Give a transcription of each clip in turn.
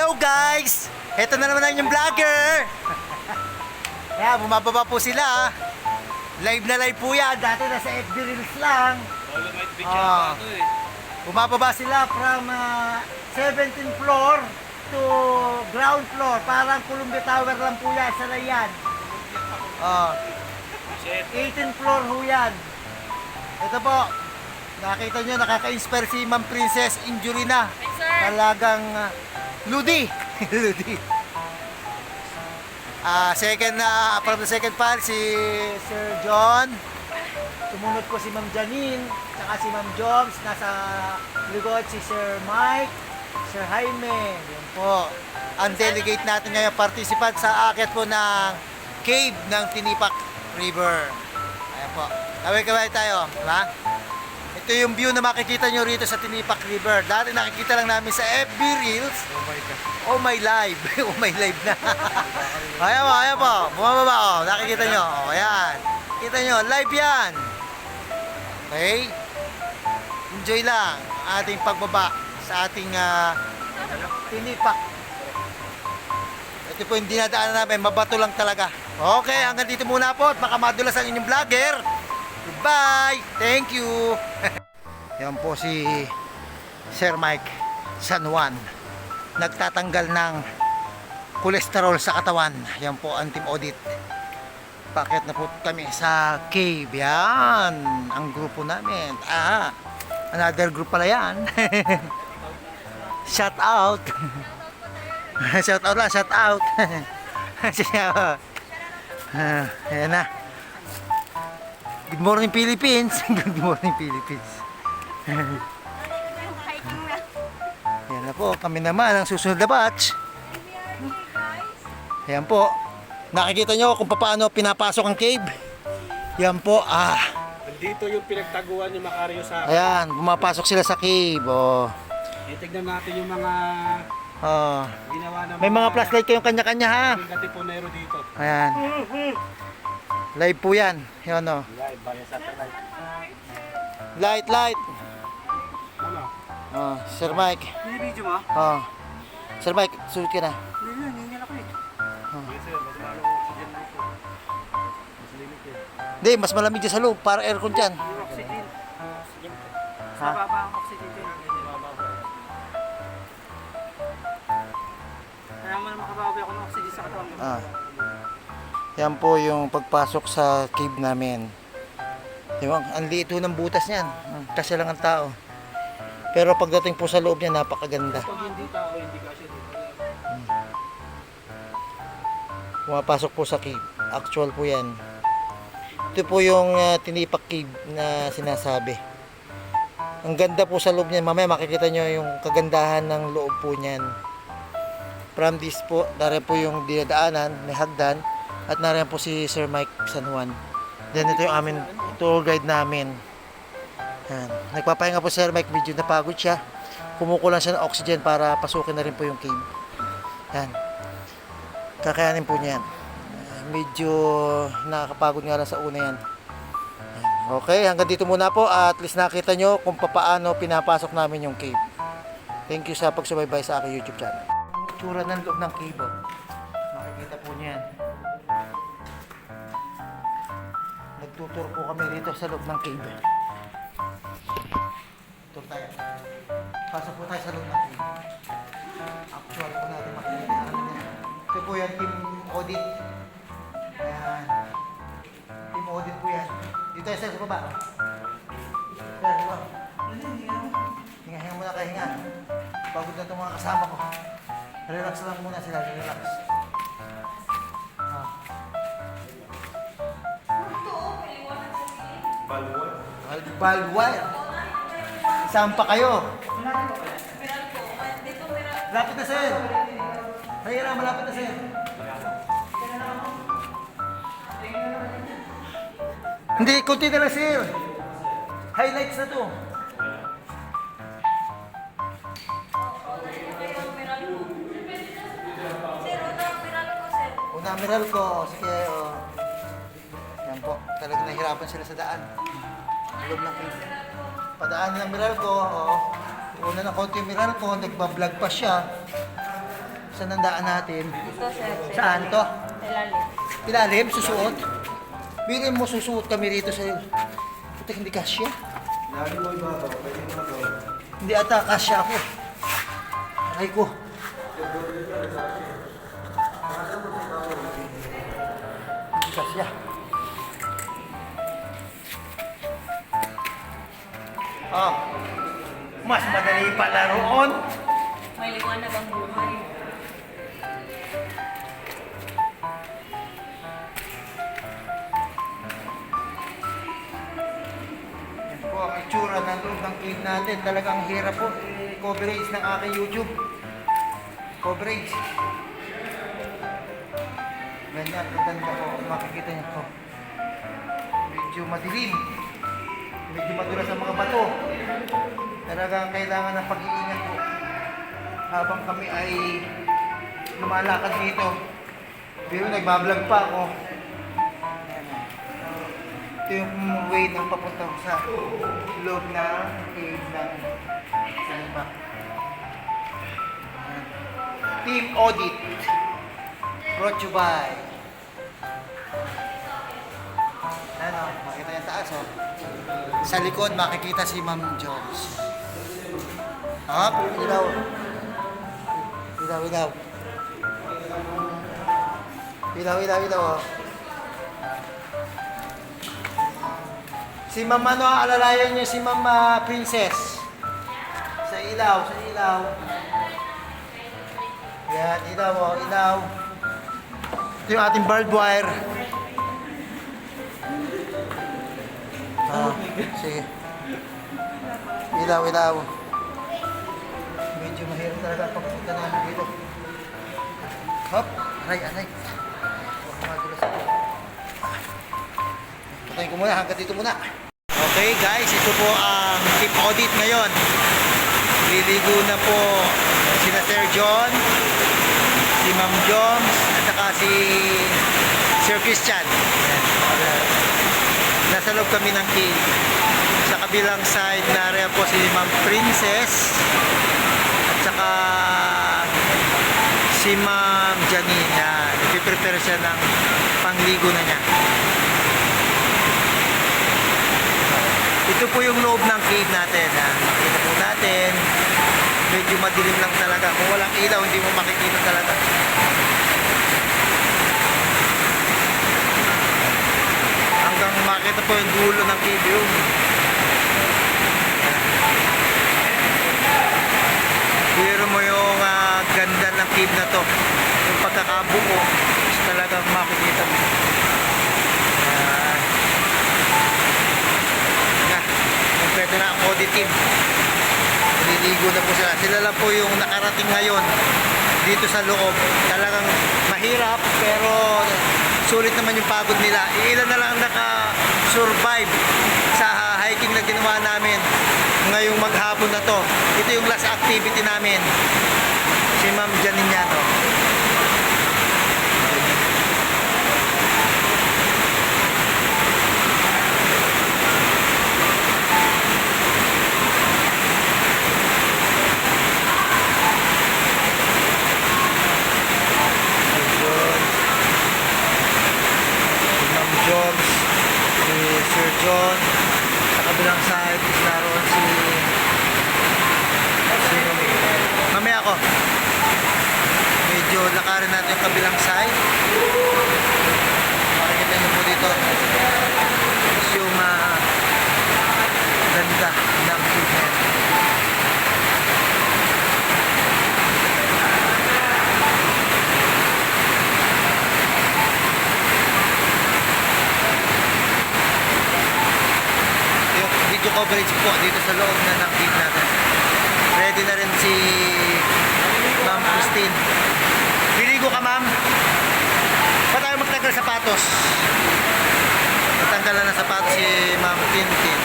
Hello guys! Ito na naman ang inyong vlogger! Kaya bumababa po sila. Live na live po yan. Dati nasa FB Reels lang. Bumababa sila from 17th floor to ground floor. Parang Columbia Tower lang po yan. Sana yan. 18th floor ho yan. Ito po. Nakita nyo, nakaka-inspire si Ma'am Princess. Injury na. Talagang Ludi. Ludi. Second from the second part, si Sir John. Sumunod ko si Ma'am Janine. Tsaka si Ma'am Joms. Nasa likod si Sir Mike. Sir Jaime. Yan po. Ang delegate natin ngayon, participant sa akyat po ng cave ng Tinipak River. Ayan po. Kaway-kaway tayo. Diba? Ito yung view na makikita nyo rito sa Tinipak River. Dati nakikita lang namin sa FB Reels. Oh my live. Oh my live na. Ayan po. Bumababa o. Nakikita nyo. O, ayan. Kita nyo. Live yan. Okay? Enjoy lang ang ating pagbaba sa ating Tinipak. Ito po yung dinadaanan namin. Mabato lang talaga. Okay, hanggang dito muna po. At baka madulas ang inyong vlogger. Goodbye! Thank you! Yan po si Sir Mike San Juan. Nagtatanggal ng kolesterol sa katawan. Yan po ang team audit. Bakit na po kami sa cave? Yan! Ang grupo namin. Another group pala yan. Shout out! Shout out lang, shout out! Ayan na. Good morning Philippines. Good morning Philippines. Yan na po, kami naman ang susunod na batch. Yan po. Nakikita nyo kung paano pinapasok ang cave. Yan po, Dito yung pinagtaguan ni Macario sa... Ayan, pumapasok sila sa cave. Itignan natin yung mga ginawa ng May mga flashlight kayong kanya-kanya ha. Katipunero dito. Ayan. Live po yan. Yan o. Live, bayan satellite. Light. Ano? Sir Mike. Binibidyo mo? Sir Mike, sulit ka na. Hindi ako eh. Yes sir, mas malong oxygen dito. Mas limit eh. Hindi, mas malamig dyan sa loob. Para aircon dyan. Yung oxygen. Sa Ha? baba ang oxygen dyan. Kaya mo na makabawi ako ng oxygen sa katawan mo. Yan po yung pagpasok sa cave namin. Diba? Ang liit ho ng butas niyan. Kasi lang ang tao. Pero pagdating po sa loob niya, napakaganda. Pag hindi tao, hindi kasi dito. Pumapasok po sa cave. Actual po yan. Ito po yung Tinipak Cave na sinasabi. Ang ganda po sa loob niyan. Mamaya makikita nyo yung kagandahan ng loob po niyan. From this po, narin po yung dinadaanan, may hagdan. At narin po si Sir Mike San Juan. Then ito yung amin tour guide namin. Yan. Nagpapahinga po si Sir Mike, medyo napagod siya. Kumukulan siya ng oxygen para pasukin na rin po yung cave. Yan. Kakayanin po niyan. Medyo nakakapagod nga lang sa una yan. Okay, hanggang dito muna po. At least nakita nyo kung paano pinapasok namin yung cave. Thank you sa pagsubaybay sa aking YouTube channel. Ang itsura ng loob ng cave. Makikita po niyan. Nagtutur po kami dito sa loob ng cave. Tour tayo. Pasok po tayo sa loob ng cave. Actual po natin makikita natin. Ito po yung team audit. Ayan. Team audit po yan. Dito tayo sa baba. Sir, diba? Hinga muna kayo, hinga. Pagod na itong mga kasama ko. Relax lang muna sila, relax. Balwire. Isang pa kayo. Lapit na sir. Hayya na, malapit na sir. Hindi, kunti na lang sir. Highlights na to. Una miral ko. Sige, yan po. Talagang nahihirapan sila sa daan. Loob ng cave. Padaan ng miral ko, Una na konti yung miral ko, nagbablog pa siya. Saan ang daan natin? Ito, sir. Saan to? Ilalim. Ilalim, susuot. Birin mo, susuot kami rito sa... Puta, hindi kasya. Hindi ata, kasya ako. Aray ko. Hindi kasya. Ah, mas madali pala roon. May liwanag ang buhay. Yan po ang itsura ng loob ng cave natin. Talagang hirap po. Coverage ng aking YouTube. Coverage. Ganyan, kaganda po. Makikita niyo po. Medyo madilim. Medyo madulas ang mga bato. Talagang kailangan ng pag-iingat po. Habang kami ay lumalakad dito. Pero nagbablog pa ako. Ito yung way ng papunta ko sa loob ng cave ng Salibak. Team Audit. Brought you by. Ano, makita yung taas oh. Sa likod makikita si Ma'am Jones. Hop, ilaw. Ilaw, ilaw. Ilaw, ilaw, ilaw oh. Si Ma'am ano, alalayan niyo si Ma'am Princess. Sa ilaw, sa ilaw. Yan, ilaw oh, ilaw. Ito yung ating barbed wire. Ah, sige. Ilaw, ilaw. Medyo mahirap talaga ang pagpunta namin dito. Hop, aray, aray. Huwag madulas ako. Patayin ko muna, hanggang dito muna. Okay guys, ito po ang team audit ngayon. Liligo na po sina Sir John, si Ma'am Joms, at saka si Sir Christian. Ayan. Nasa loob kami ng cave. Sa kabilang side, nariyan po si Ma'am Princess, at saka si Ma'am Janine. Yan. Ipiprepare siya ng pangligo na niya. Ito po yung loob ng cave natin. Makikita po natin. Medyo madilim lang talaga. Kung walang ilaw, hindi mo makikita talaga. Hanggang makita po yung dulo ng cave yung. Pero mo yung ganda ng cave na to. Yung pagkakabuo, talagang makikita mo. Pwede na ang audit team. Nililigo na po sila. Sila lang po yung nakarating ngayon dito sa loob. Talagang mahirap pero sulit naman yung pagod nila. Ilan na lang naka-survive sa hiking na ginawa namin ngayong maghapon na to. Ito yung last activity namin. Si Ma'am Janiniano. Jones, si Sir John, sa kabilang side naroon si mamaya ako medyo lakarin natin yung kabilang side. Makikita nyo po dito yung ganda ng cave. Video coverage po dito sa loob na ng cave natin. Ready na rin si Ma'am Christine. Liligo ka, Ma'am? Ba't tayo magtanggal sapatos? Matanggal na ng sapatos si Ma'am Tintin.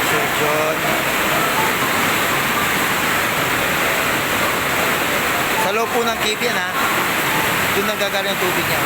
Sir John. Sa loob po ng cave yan ha. Doon nang gagaling ang tubig niya.